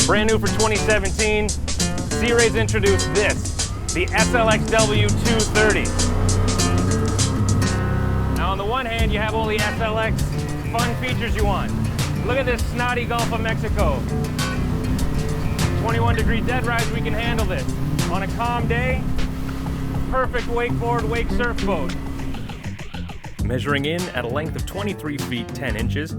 Brand new for 2017, Sea Ray's introduced this, the SLX W 230. Now on the one hand, you have all the SLX fun features you want. Look at this snotty Gulf of Mexico. 21-degree dead rise, we can handle this. On a calm day, perfect wakeboard, wake surf boat. Measuring in at a length of 23 feet 10 inches,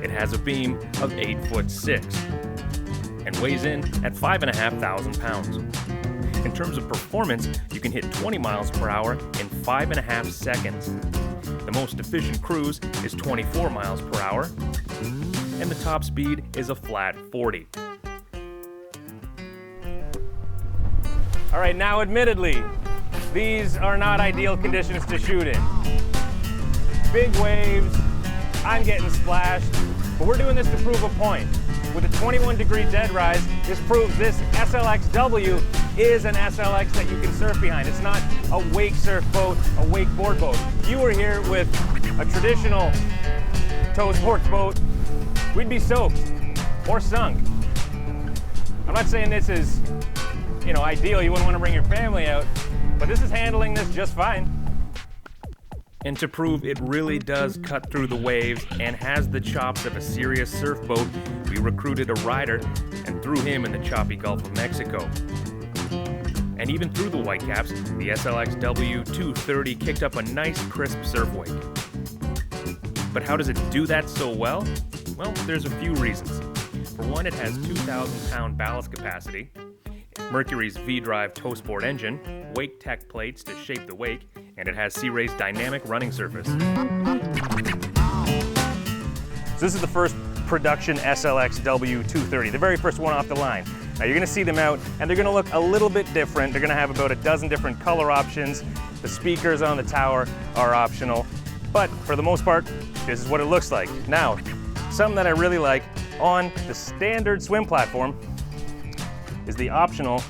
it has a beam of 8'6" and weighs in at 5,500 pounds. In terms of performance, you can hit 20 miles per hour in 5.5 seconds. The most efficient cruise is 24 miles per hour, and the top speed is a flat 40. All right, now admittedly, these are not ideal conditions to shoot in. Big waves, I'm getting splashed, but we're doing this to prove a point. With a 21-degree dead rise, this proves this SLX W is an SLX that you can surf behind. It's not a wake surf boat, a wakeboard boat. If you were here with a traditional tow sports boat, we'd be soaked or sunk. I'm not saying this is, ideal. You wouldn't want to bring your family out, but this is handling this just fine. And to prove it really does cut through the waves and has the chops of a serious surf boat, we recruited a rider and threw him in the choppy Gulf of Mexico. And even through the whitecaps, the SLX W 230 kicked up a nice crisp surf wake. But how does it do that so well? Well, there's a few reasons. For one, it has 2,000-pound ballast capacity, Mercury's V-Drive tow sport engine, wake tech plates to shape the wake, and it has Sea Ray's dynamic running surface. So this is the first production SLX W 230, the very first one off the line. Now you're going to see them out, and they're going to look a little bit different. They're going to have about a dozen different color options. The speakers on the tower are optional, but for the most part, this is what it looks like. Now, something that I really like on the standard swim platform is the optional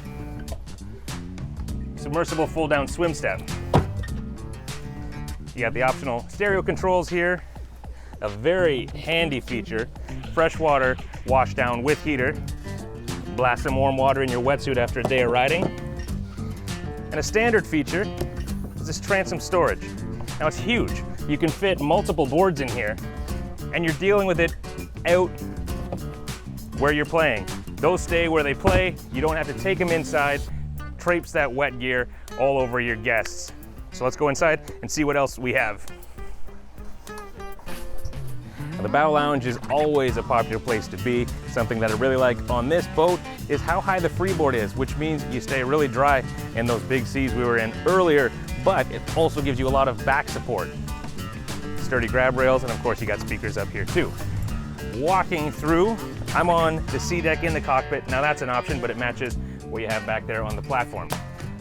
submersible full-down swim step. You got the optional stereo controls here, a very handy feature, freshwater wash down with heater, blast some warm water in your wetsuit after a day of riding. And a standard feature is this transom storage. Now it's huge. You can fit multiple boards in here, and you're dealing with it out where you're playing. Those stay where they play. You don't have to take them inside, traipse that wet gear all over your guests. So let's go inside and see what else we have. Now, the bow lounge is always a popular place to be. Something that I really like on this boat is how high the freeboard is, which means you stay really dry in those big seas we were in earlier, but it also gives you a lot of back support. Sturdy grab rails, and of course you got speakers up here too. Walking through, I'm on the sea deck in the cockpit. Now that's an option, but it matches what you have back there on the platform.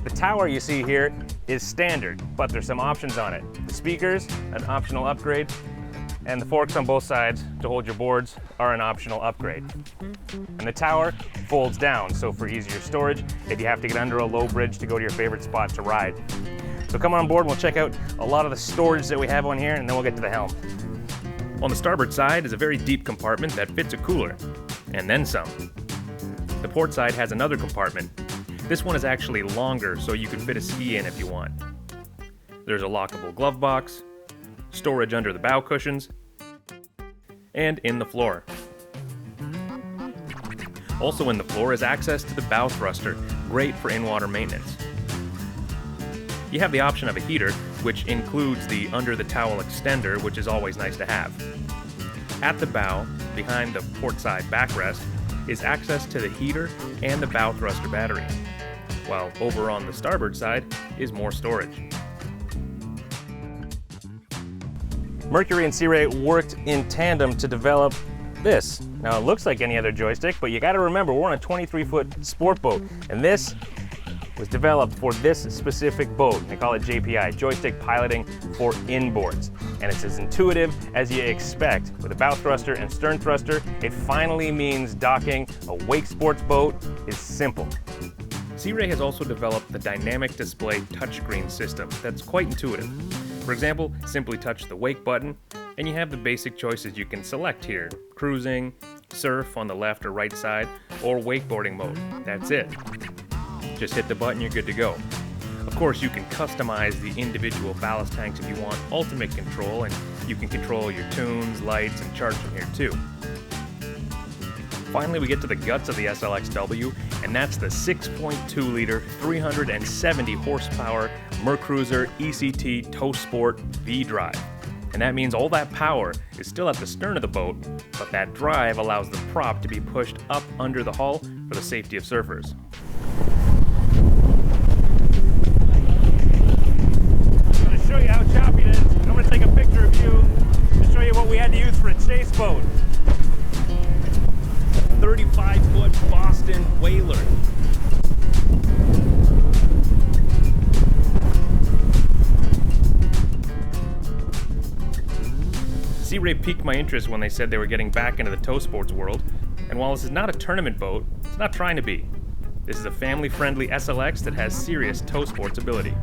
The tower you see here is standard, but there's some options on it. The speakers, an optional upgrade, and the forks on both sides to hold your boards are an optional upgrade. And the tower folds down, so for easier storage if you have to get under a low bridge to go to your favorite spot to ride. So come on board and we'll check out a lot of the storage that we have on here, and then we'll get to the helm. On the starboard side is a very deep compartment that fits a cooler, and then some. The port side has another compartment. This one is actually longer, so you can fit a ski in if you want. There's a lockable glove box, storage under the bow cushions, and in the floor. Also in the floor is access to the bow thruster, great for in-water maintenance. You have the option of a heater, which includes the under-the-towel extender, which is always nice to have. At the bow, behind the port side backrest, is access to the heater and the bow thruster battery, while over on the starboard side is more storage. Mercury and Sea Ray worked in tandem to develop this. Now it looks like any other joystick, but you gotta remember we're on a 23-foot sport boat, and this was developed for this specific boat. They call it JPI, Joystick Piloting for Inboards. And it's as intuitive as you expect. With a bow thruster and stern thruster, it finally means docking a wake sports boat is simple. Sea Ray has also developed the dynamic display touchscreen system that's quite intuitive. For example, simply touch the wake button and you have the basic choices you can select here: cruising, surf on the left or right side, or wakeboarding mode. That's it. Just hit the button, you're good to go. Of course, you can customize the individual ballast tanks if you want ultimate control, and you can control your tunes, lights, and charts from here too. Finally, we get to the guts of the SLX W, and that's the 6.2-liter, 370 horsepower Mercruiser ECT Tow Sport V-Drive. And that means all that power is still at the stern of the boat, but that drive allows the prop to be pushed up under the hull for the safety of surfers. I'm going to show you how choppy it is. I'm going to take a picture of you to show you what we had to use for a chase boat. 35-foot Boston Whaler. Sea Ray piqued my interest when they said they were getting back into the tow sports world, and while this is not a tournament boat, it's not trying to be. This is a family-friendly SLX that has serious tow sports ability.